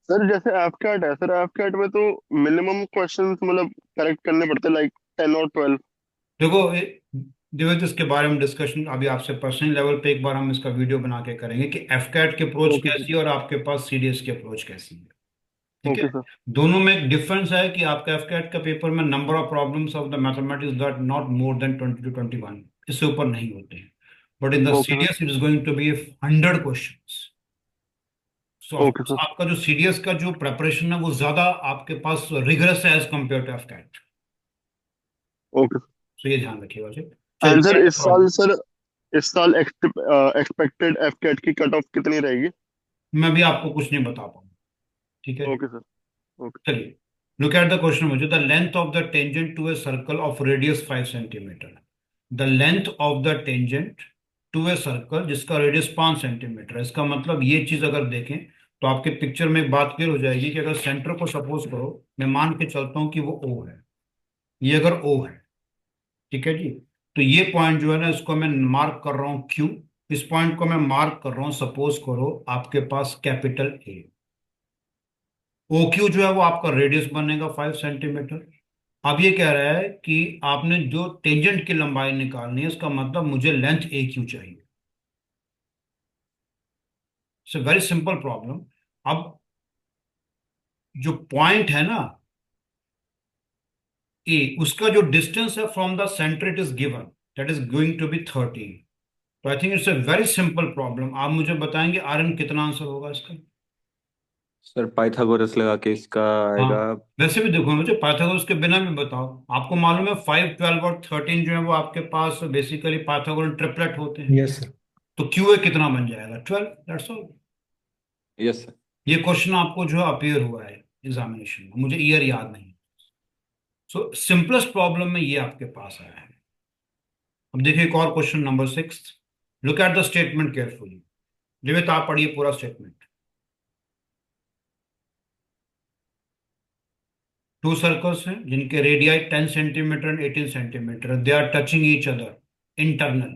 सर जैसे एफ कैट है, सर एफ कैट में तो मिनिमम क्वेश्चंस मतलब करेक्ट करने पड़ते हैं, लाइक 10 और 12। देखो देवेंद्र, इसके बारे में डिस्कशन अभी आपसे पर्सनल लेवल पे एक बार हम इसका वीडियो बना के करेंगे कि एफकैट की अप्रोच ओके सर। कैसी है और आपके पास CDS की अप्रोच कैसी है। ठीक है, ओके सर। दोनों में एक डिफरेंस है कि आपका एफकैट का पेपर में number of problems of the mathematics that not more than 20 to 21, इससे ऊपर नहीं होते हैं। But in the okay sir. CDS it is going to be 100 questions. So okay sir. आपका जो CDS का जो प्रेपरेशन है वो ज्यादा आपके पास रिगरस है as compare to AFCAT. Okay sir. So ये ध्यान रखिएगा जी। एंड सर चलिए इस साल, सर इस साल एक्सपेक्टेड एफ कैट की कट ऑफ कितनी रहेगी? मैं भी आपको कुछ नहीं बता पाऊंगा। ठीक है, ओके सर। ओके। चलिए लुक एट द क्वेश्चन। मुझे the length of the tangent to a circle of radius 5 centimetre. The length of the tangent to a circle जिसका रेडियस 5 सेंटीमीटर है। इसका मतलब ये चीज अगर देखें तो आपके पिक्चर में एक बात क्लियर हो जाएगी कि अगर सेंटर को सपोज करो, मैं मान के चलता हूं कि वो O है, ये अगर O है, ठीक है जी, तो ये पॉइंट जो है ना इसको मैं मार्क कर रहा हूं Q। इस पॉइंट को मैं मार्क कर रहा हूं, सपोज करो आपके पास कैपिटल A। OQ जो है वो आपका रेडियस बनेगा 5 सेंटीमीटर। अब ये कह रहा है कि आपने जो टेंजेंट की लंबाई निकालनी है, इसका मतलब मुझे लेंथ ए क्यू चाहिए। It's a very simple problem. अब जो पॉइंट है ना ए, उसका जो डिस्टेंस है from the centre it is given, that is going to be 13। तो I think it's a very simple problem. आप मुझे बताएंगे आर एन कितना आंसर होगा इसका? सर पाइथागोरस लगा के इसका हाँ, आएगा। वैसे भी देखो, मुझे पाइथागोरस के बिना भी बताओ। आपको मालूम है 5, 12 और 13 जो है वो आपके पास बेसिकली पाइथागोरस ट्रिपलेट होते हैं। Yes sir. तो क्यू ए कितना बन जाएगा? 12, दैट्स ऑल। Yes sir. ये क्वेश्चन आपको जो अपीयर हुआ है एग्जामिनेशन में, मुझे ईयर याद नहीं। सो सिंपलेस्ट प्रॉब्लम में ये आपके पास आया है। अब देखिए एक और question number 6। Look at the statement carefully. जीवित आप पढ़िए पूरा स्टेटमेंट। टू सर्कल्स हैं जिनके radii 10 centimetre and 18 centimetre, they are touching each other internal.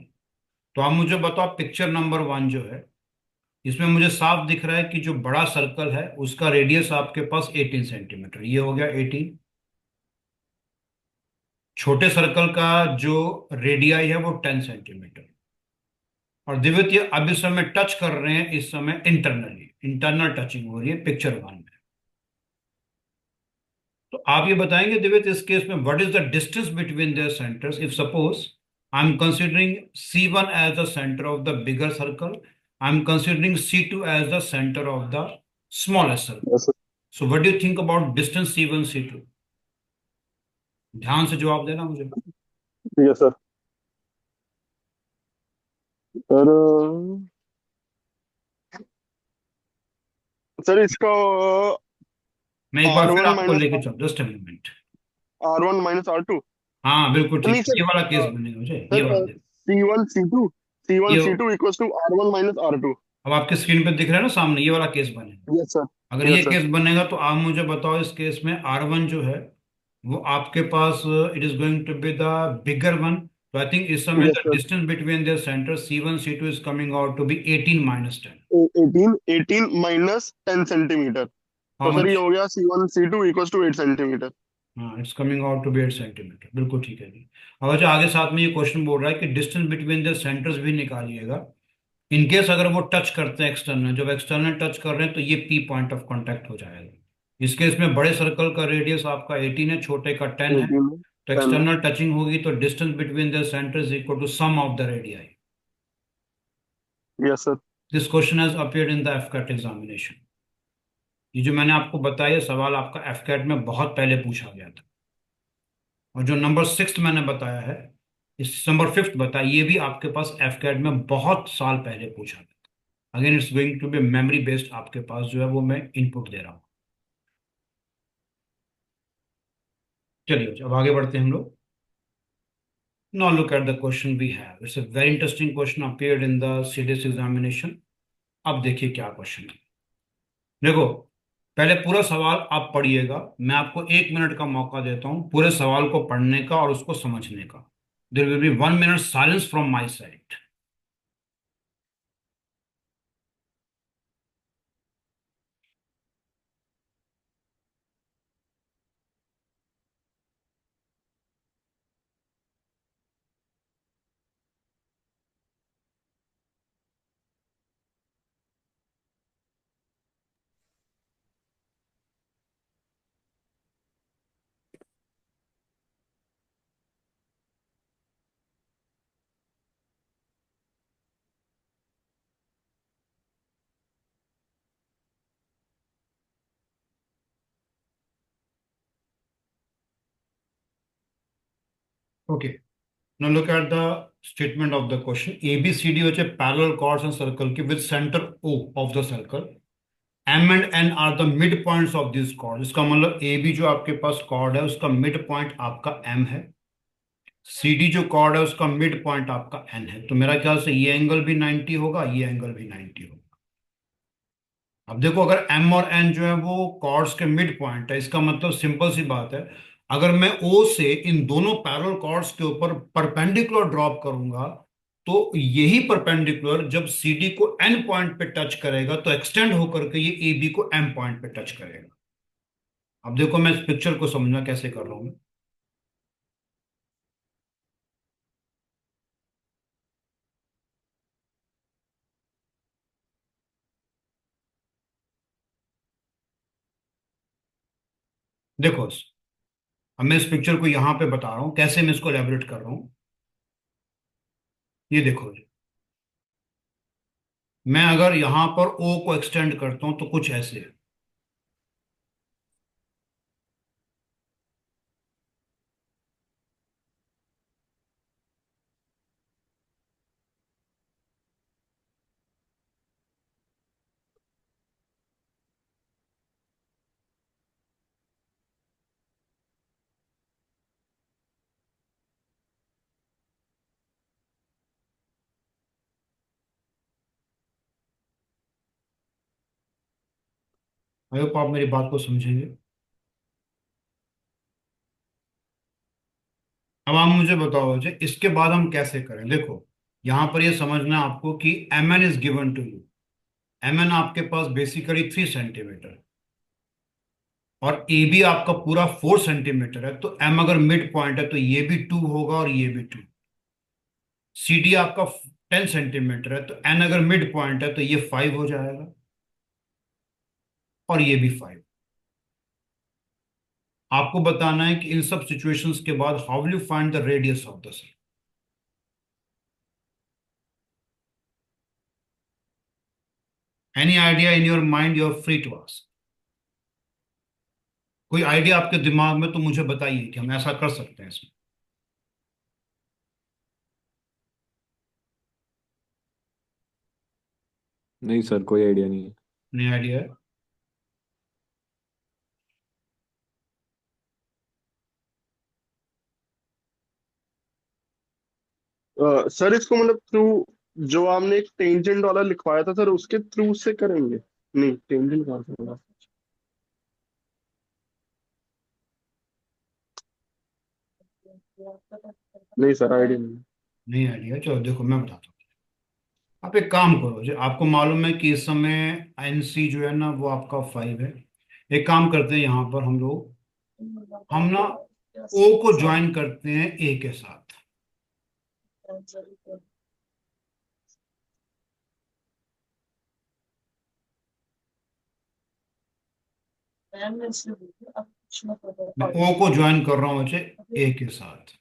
तो आप मुझे बताओ पिक्चर नंबर 1 जो है, इसमें मुझे साफ दिख रहा है कि जो बड़ा सर्कल है उसका रेडियस आपके पास 18 सेंटीमीटर, ये हो गया 18। छोटे सर्कल का जो रेडियाई है वो 10 सेंटीमीटर। और दिव्य अब इस समय टच कर रहे हैं, इस समय इंटरनली, इंटरनल टचिंग हो रही है पिक्चर 1 में। तो आप ये बताएंगे दिव्य इस केस में what is the distance between their centres if suppose I am considering C1 as the centre of the bigger circle, I am considering C2 as the centre of the smallest circle. Yes so what do you think about distance C1 C2? ध्यान से जवाब देना मुझे। Sir. Yes sir. Sir sir इसका मैं एक बार आर फिर वन आपको माइनस लेके चल, just a moment. R1 minus R2। हाँ बिल्कुल ठीक नहीं है, सर, ये वाला केस बनेगा मुझे, ये सर वाला दे। C1 ये C2 equals to R1 minus R2। अब आपके स्क्रीन पे दिख रहा है ना सामने, ये वाला केस बनेगा। Yes sir. अगर ये यस सर। केस बनेगा तो आप मुझे बताओ इस केस में R1 जो है वो आपके पास it is going to be the bigger one. तो आई थिंक इस समय yes the sir. Distance between their centre C1 C2 is coming out to be 18 minus 10। 18 minus 10 centimetre. How तो सर ये मच? हो गया C1 C2 equals to 8 centimetre. हाँ, it's coming out to be 8 centimetre, बिल्कुल ठीक है जी। अब अच्छा आगे साथ में ये क्वेश्चन बोल रहा है कि डिस्टेंस बिटवीन द सेंटर्स भी निकालिएगा इन केस अगर वो टच करते हैं एक्सटर्नल। जब एक्सटर्नल टच कर रहे हैं तो ये पी पॉइंट ऑफ कांटेक्ट हो जाएगा। इस केस में बड़े सर्कल का रेडियस आपका 18 है, छोटे का 10 है। 18 तो 10 है। एक्सटर्नल टचिंग होगी तो distance between the centre is equal to sum of the radii. Yes sir. This question has appeared in the AFCAT examination. ये जो मैंने आपको बताया सवाल आपका एफकैट में बहुत पहले पूछा गया था। और जो नंबर 6 मैंने बताया है, इस नंबर 5 बताया, ये भी आपके पास एफकैट में बहुत साल पहले पूछा गया। Again it's going to be memory based, आपके पास जो है वो मैं इनपुट दे रहा हूँ। चलिए अब आगे बढ़ते हैं हम लोग। Now look at the question we have. It's a very interesting question appeared in the CDS examination. अब देखिए क्या क्वेश्चन है। देखो पहले पूरा सवाल आप पढ़िएगा, मैं आपको 1 मिनट का मौका देता हूं पूरे सवाल को पढ़ने का और उसको समझने का। There will be 1 minute silence from my side. Okay, now look at the statement of the question. ABCD হচ্ছে parallel chords and circle की with center O of the circle. M and N are the midpoints of these chords. इसका मतलब AB जो आपके पास chord है उसका मिड पॉइंट आपका M है। CD जो chord है उसका मिड पॉइंट आपका N है। तो मेरा ख्याल से ये एंगल भी 90 होगा, ये एंगल भी 90 होगा। अब देखो अगर M और N जो है वो chords के मिड पॉइंट है, इसका मतलब सिंपल सी बात है, अगर मैं O से इन दोनों पैरेलल chords के ऊपर परपेंडिकुलर ड्रॉप करूंगा तो यही परपेंडिकुलर जब CD को N पॉइंट पे टच करेगा तो एक्सटेंड होकर के ये AB को M पॉइंट पे टच करेगा। अब देखो मैं इस पिक्चर को समझना कैसे कर रहा हूं। देखो, अब मैं इस पिक्चर को यहां पे बता रहा हूं, कैसे मैं इसको एलैबोरेट कर रहा हूं। ये देखो जी, मैं अगर यहां पर ओ को एक्सटेंड करता हूं तो कुछ ऐसे है। आई होप आप मेरी बात को समझेंगे। अब आप मुझे बताओ जी, इसके बाद हम कैसे करें। देखो, यहां पर ये समझना है आपको कि M N is given to you. M N आपके पास बेसिकली 3 सेंटीमीटर, और ए बी आपका पूरा 4 सेंटीमीटर है। तो एम अगर मिड पॉइंट है तो ये भी 2 होगा और ये भी 2। सी डी आपका 10 सेंटीमीटर है, तो एन अगर मिड पॉइंट है तो ये 5 हो जाएगा और ये भी 5। आपको बताना है कि इन सब सिचुएशंस के बाद how will you find the radius of the circle. Any idea in your mind, you are free to ask. कोई आइडिया आपके दिमाग में तो मुझे बताइए कि हम ऐसा कर सकते हैं इसमें। नहीं सर, कोई आइडिया नहीं है। नहीं आइडिया है। सर इसको मतलब थ्रू, जो आपने एक टेंजेंट वाला लिखवाया था सर, उसके थ्रू से करेंगे? नहीं, टेंजेंट कहाँ से होगा? नहीं सर, आइडिया नहीं। नहीं आइडिया, चलो देखो मैं बताता हूँ। आप एक काम करो जी, आपको मालूम है कि इस समय एनसी जो है ना वो आपका 5 है। एक काम करते हैं, यहाँ पर हम ना ओ को ज्वाइन करते हैं ए के साथ। मैं ओ को ज्वाइन कर रहा हूँ बच्चे ए के साथ।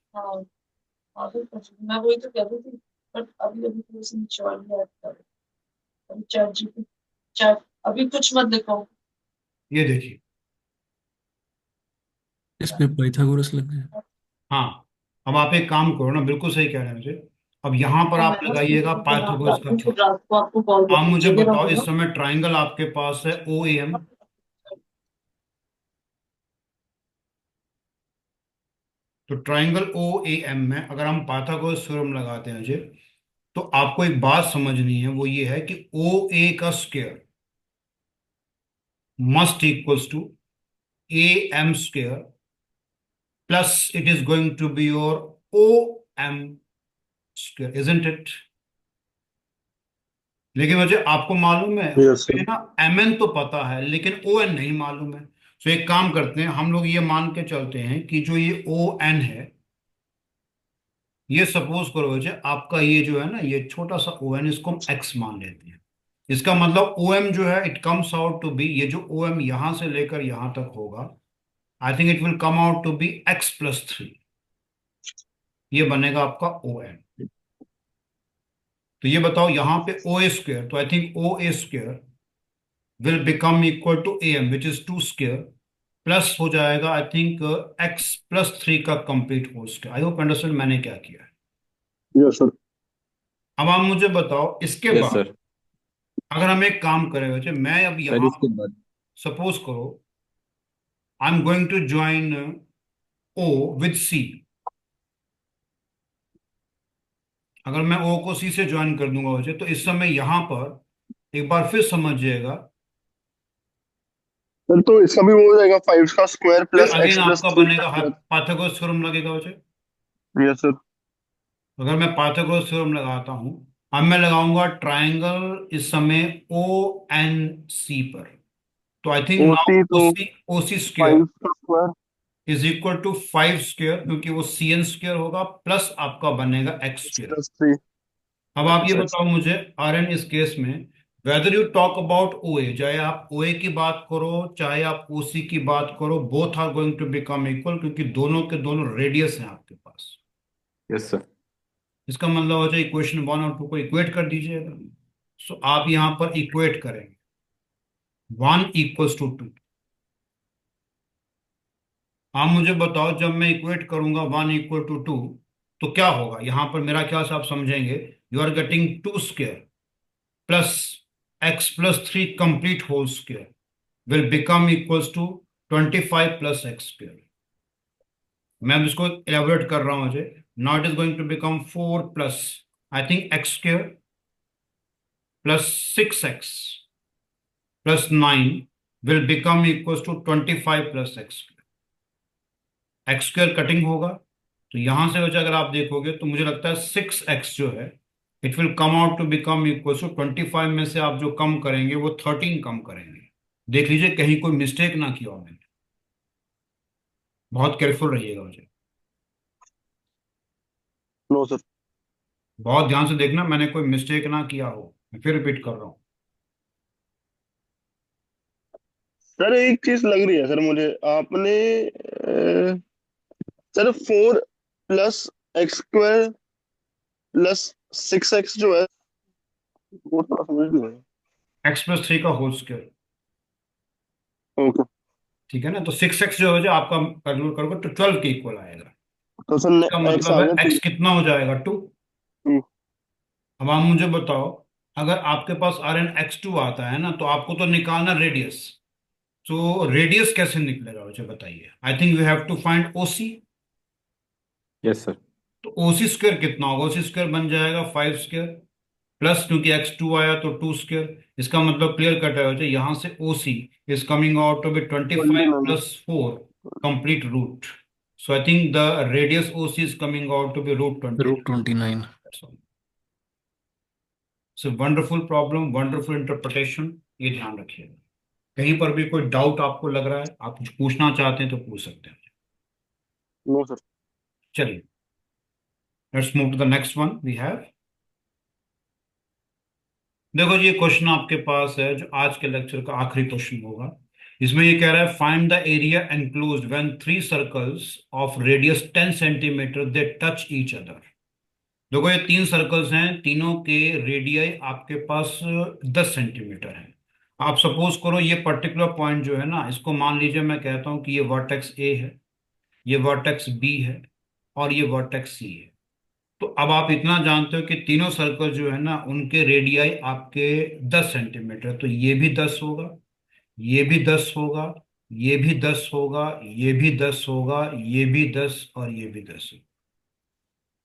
ये देखिए। इसमें पाइथागोरस लग गया। हाँ, अब आप एक काम करो ना, बिल्कुल सही कह रहे हैं मुझे। अब यहाँ पर आप लगाइएगा पाइथागोरस का थ्योरम। आप मुझे बताओ, इस समय ट्राइंगल आपके पास है ओ ए एम। तो ट्राइंगल ओ ए एम में अगर हम पाइथागोरस थ्योरम लगाते हैं जी, तो आपको एक बात समझनी है, वो ये है कि ओ ए का square must equals to A M square plus it is going to be your O M square, isn't it. लेकिन मुझे आपको मालूम है, यस हमें सर। ना एम एन तो पता है लेकिन ओ एन नहीं मालूम है। तो एक काम करते हैं, हम लोग ये मान के चलते हैं कि जो ये ओ एन है, ये सपोज करो मुझे आपका ये जो है ना, ये छोटा सा ओ एन, इसको हम एक्स मान लेते हैं। इसका मतलब ओ एम जो है it comes out to be, ये जो ओ एम यहां से लेकर यहां तक होगा, I think it will come out to be x+3। ये बनेगा आपका ओ एन। तो ये बताओ यहाँ पे ओ ए स्क्वायर, तो I think O A square will become equal to A M which is 2 square, plus हो जाएगा आई थिंक x+3 का complete whole square. I hope understand मैंने क्या किया है। Yes sir. अब आप मुझे बताओ इसके यस बाद सर। अगर हम एक काम करें बच्चे, मैं अब सर यहाँ इसके बाद सपोज करो I am going to join O with C. अगर मैं ओ को सी से ज्वाइन कर दूंगा बच्चे, तो इस समय यहाँ पर एक बार फिर समझिएगा, सर तो इसका भी वो हो जाएगा, 5 का स्क्वायर फिर प्लस अगेन एक्स प्लस आपका थ्री बनेगा का। पाइथागोरस थ्योरम लगेगा बच्चे। Yes sir. अगर मैं पाइथागोरस थ्योरम लगाता हूं, अब मैं लगाऊंगा ट्राइंगल इस समय ओ एन सी पर। तो I think O C now तो ओ सी स्क्वायर 5 का square is equal to 5 square, क्योंकि वो सी एन स्क्वायर होगा प्लस आपका बनेगा x x square. Plus three. अब आप ये अच्छा अच्छा। बताओ मुझे, आर एन इस केस में whether you talk about OA, चाहे आप ओए की बात करो चाहे आप ओसी की बात करो, both are going to become equal, क्योंकि दोनों के दोनों रेडियस हैं आपके पास। Yes sir. इसका मतलब हो जाए इक्वेशन 1 और 2 को इक्वेट कर दीजिएगा। सो आप यहां पर इक्वेट करेंगे 1 = 2। आप मुझे बताओ जब मैं इक्वेट करूंगा 1 = 2 तो क्या होगा यहां पर, मेरा ख्याल से आप समझेंगे। You are getting 2² plus x+3 complete whole square will become equals to 25 plus x square। मैं अब इसको elaborate कर रहा हूं मुझे। Now it is going to become 4 plus I think x square plus 6x plus 9 will become equals to 25 plus x square। x square cutting होगा तो यहां से वजह अगर आप देखोगे तो मुझे लगता है 6x जो है it will come out to become equal to 25 में से आप जो कम करेंगे वो 13 कम करेंगे। देख लीजिए कहीं कोई मिस्टेक ना किया हो मैंने, बहुत केयरफुल रहिएगा मुझे, नो सर। बहुत ध्यान से देखना मैंने कोई मिस्टेक ना किया हो। मैं फिर रिपीट कर रहा हूँ। सर एक चीज लग रही है सर मुझे, आपने सर 4 + x² +6x जो है वो थोड़ा समझ नहीं आया। x+3 का होल स्क्वायर, ओके। ठीक है ना। तो 6x जो हो जाए आपका कैलकुलेट करोगे तो 12 के इक्वल आएगा। तो सर इसका एक्स मतलब आ है गया x कितना हो जाएगा 2। 2। अब आप मुझे बताओ अगर आपके पास Rn x2 आता है ना तो आपको तो निकालना रेडियस। तो रेडियस कैसे निकलेगा मुझे बताइए। I think you have to find OC. Yes sir. तो ओसी स्क्वायर कितना होगा, ओसी स्क्वायर बन जाएगा 5² प्लस क्योंकि x2 आया तो 2²। इसका मतलब क्लियर कट है वजह यहाँ से OC is coming out to be 25 29। Plus 4 complete root. So I think the radius OC is coming out to be √20। √29। So wonderful problem, wonderful interpretation, ये ध्यान रखिएगा। कहीं पर भी कोई डाउट आपको लग रहा है आप कुछ पूछना चाहते हैं तो पूछ सकते हैं। No sir. चलिए let's move to the next one we have. देखो ये क्वेश्चन आपके पास है जो आज के लेक्चर का आखिरी क्वेश्चन होगा। इसमें ये कह रहा है find the area enclosed when 3 circles of radius 10 centimetre they touch each other. देखो ये 3 सर्कल्स हैं, तीनों के रेडियस आपके पास 10 सेंटीमीटर है। आप सपोज करो ये पर्टिकुलर पॉइंट जो है ना इसको मान लीजिए मैं कहता हूं कि ये वर्टेक्स ए है, ये वर्टेक्स बी है और ये वर्टेक्स सी है। तो अब आप इतना जानते हो कि तीनों सर्कल जो है ना उनके रेडियाई आपके 10 सेंटीमीटर, तो ये भी 10 होगा, ये भी 10 होगा, ये भी 10 होगा, ये भी 10 होगा, ये भी 10 और ये भी 10 है।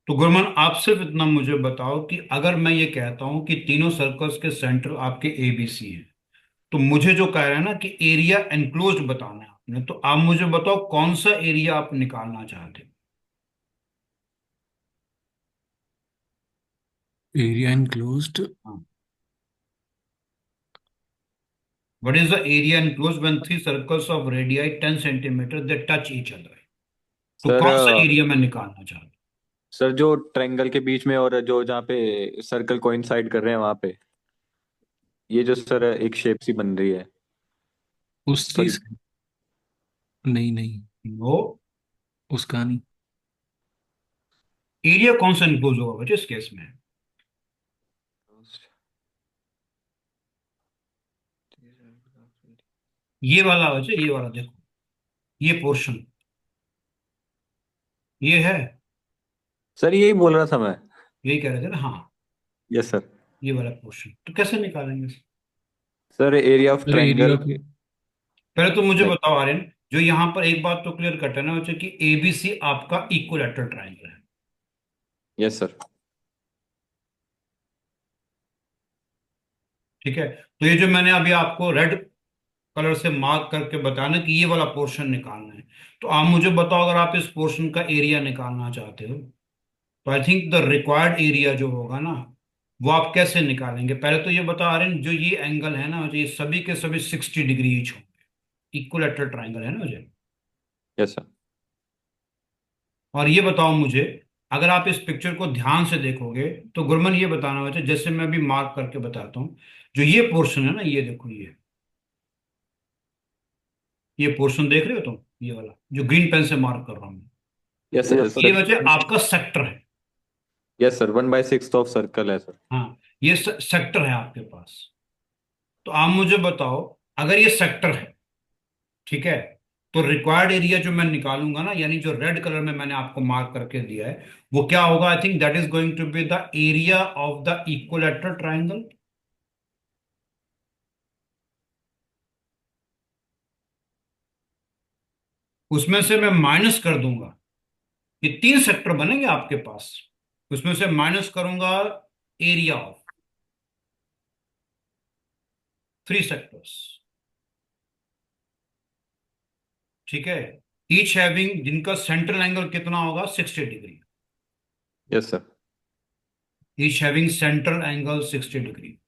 तो गुरमान आप सिर्फ इतना मुझे बताओ कि अगर मैं ये कहता हूं कि तीनों सर्कल्स के सेंटर आपके ABC हैं तो मुझे जो कह रहा है ना कि एरिया एनक्लोज्ड बताना है आपने, तो आप मुझे बताओ कौन सा एरिया आप निकालना चाहते हो। Area enclosed. हाँ, what is the area enclosed when 3 circles of radii 10 centimeter they touch each other। तो सर कौन सा एरिया मैं निकालना चाहता हूँ। सर जो ट्रायंगल के बीच में और जो जहाँ पे सर्कल कोइंसाइड कर रहे हैं वहां पे, ये जो सर एक शेप सी बन रही है। उस सॉरी। चीज। नहीं नहीं। वो उसका नहीं। एरिया कौन सा इनक्लोज होगा बच्चे इस केस में। ये वाला बच्चे, ये वाला देखो, ये पोर्शन ये है, सर यही बोल रहा था मैं। यही कह रहे थे ना। हाँ, यस सर। ये वाला पोर्शन तो कैसे निकालेंगे इसे? Sir area of sir area triangle. Of. पहले तो मुझे लाइक। बताओ आर्यन, जो यहाँ पर एक बात तो क्लियर कट है ना बच्चे कि ABC आपका इक्विलैटरल ट्रायंगल है। Yes sir. ठीक है, तो ये जो मैंने अभी आपको रेड कलर से मार्क करके बताना कि ये वाला पोर्शन निकालना है, तो आप मुझे बताओ अगर आप इस पोर्शन का एरिया निकालना चाहते हो तो I think the required area जो होगा ना वो आप कैसे निकालेंगे। पहले तो ये बता रहे हैं जो ये एंगल है ना मुझे, ये सभी के सभी 60 डिग्री ईच होंगे, इक्विलैटरल ट्रायंगल है ना मुझे। Yes sir. और ये बताओ मुझे अगर आप इस पिक्चर को ध्यान से देखोगे तो गुरमन ये बताना होता है, जैसे मैं अभी मार्क करके बताता हूँ, जो ये पोर्शन है ना, ये देखो, ये पोर्शन देख रहे हो तुम, ये वाला जो ग्रीन पेन से मार्क कर रहा हूँ मैं, यस सर, यस ये सर। वजह आपका सेक्टर है। यस सर, 1/6 ऑफ सर्कल है सर। हाँ, ये सेक्टर है आपके पास। तो आप मुझे बताओ, अगर ये सेक्टर है, ठीक है, तो रिक्वायर्ड एरिया जो मैं निकालूंगा ना, यानी जो रेड कलर में मैंने आपको मार्क करके दिया है, वो क्या होगा? I think that is going to be the area of the equilateral triangle. उसमें से मैं माइनस कर दूंगा, ये 3 सेक्टर बनेंगे आपके पास, उसमें से माइनस करूंगा एरिया ऑफ 3 सेक्टर्स, ठीक है, ईच हैविंग, जिनका सेंट्रल एंगल कितना होगा? 60 degree, yes sir. Each having central angle 60 degree.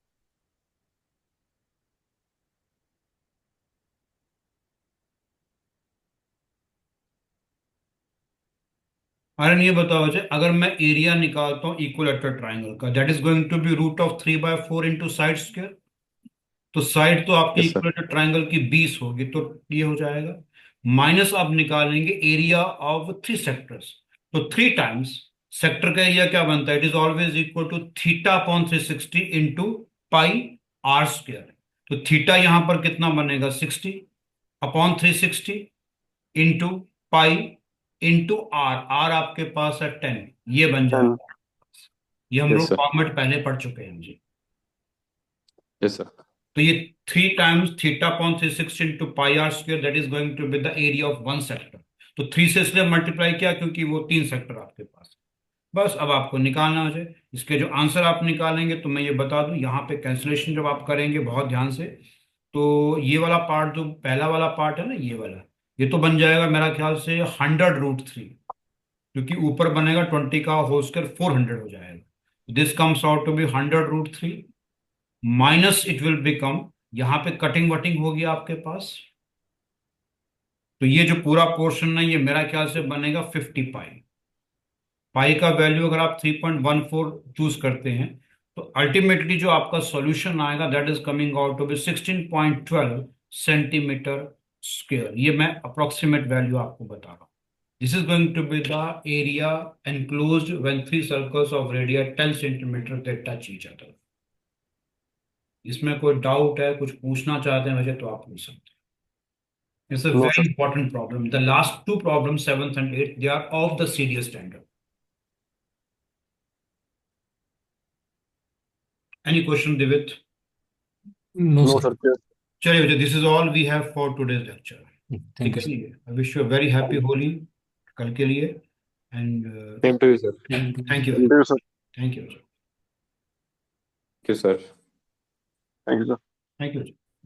अरे ये बताओ मुझे, अगर मैं एरिया निकालता हूं इक्विलैटरल ट्रायंगल का, that is going to be √3/4 into side square. तो साइड तो आपकी यस सर। इक्विलैटरल ट्रायंगल की 20 होगी, तो ये हो जाएगा। माइनस आप निकालेंगे एरिया ऑफ 3 सेक्टर्स, तो 3 टाइम्स सेक्टर का एरिया क्या बनता है? It is always equal to θ/360 into πr²। तो थीटा यहां पर कितना बनेगा? 60/360 into pi into R, R आपके पास है 10, ये बन टेन। जाएगा। ये हम यस लोग सर। फॉर्मेट पहले पढ़ चुके हैं जी। Yes sir. तो ये 3 times θ/360 into πr², that is going to be the area of 1 sector. तो 3 से इसलिए मल्टीप्लाई किया क्योंकि वो 3 सेक्टर आपके पास है। बस अब आपको निकालना हो जाए, इसके जो आंसर आप निकालेंगे, तो मैं ये बता दूं, यहाँ पे कैंसिलेशन जब आप करेंगे बहुत ध्यान से, तो ये वाला पार्ट, जो पहला वाला पार्ट है ना, ये वाला, ये तो बन जाएगा मेरा ख्याल से 100√3, क्योंकि ऊपर बनेगा 20 का होल स्क्वायर, 400 हो जाएगा। This comes out to be 100√3, minus it will become, यहाँ पे कटिंग वटिंग होगी आपके पास, तो ये जो पूरा पोर्शन है, ये मेरा ख्याल से बनेगा 50 पाई। पाई का वैल्यू अगर आप 3.14 चूज करते हैं, तो अल्टीमेटली जो आपका सॉल्यूशन आएगा, that is coming out to be 16.12 centimetre square. ये मैं अप्रोक्सीमेट वैल्यू आपको बता रहा हूँ। This is going to be the area enclosed when 3 circles of radius 10 centimeter they touch each other. इसमें कोई डाउट है, कुछ पूछना चाहते हैं वैसे, तो आप पूछ सकते हैं। It's a no very sir. important problem. The last 2 problems, 7th and 8th, they are of the serious standard. Any question, Divit? No no sir. Sir. चलिए बच्चे, this is all we have for today's lecture. ठीक थैंक है यू जी, I wish you a very happy Holi कल के लिए, and same to you sir. thank you, thank you sir. thank you, thank you sir. Thank you sir. thank you.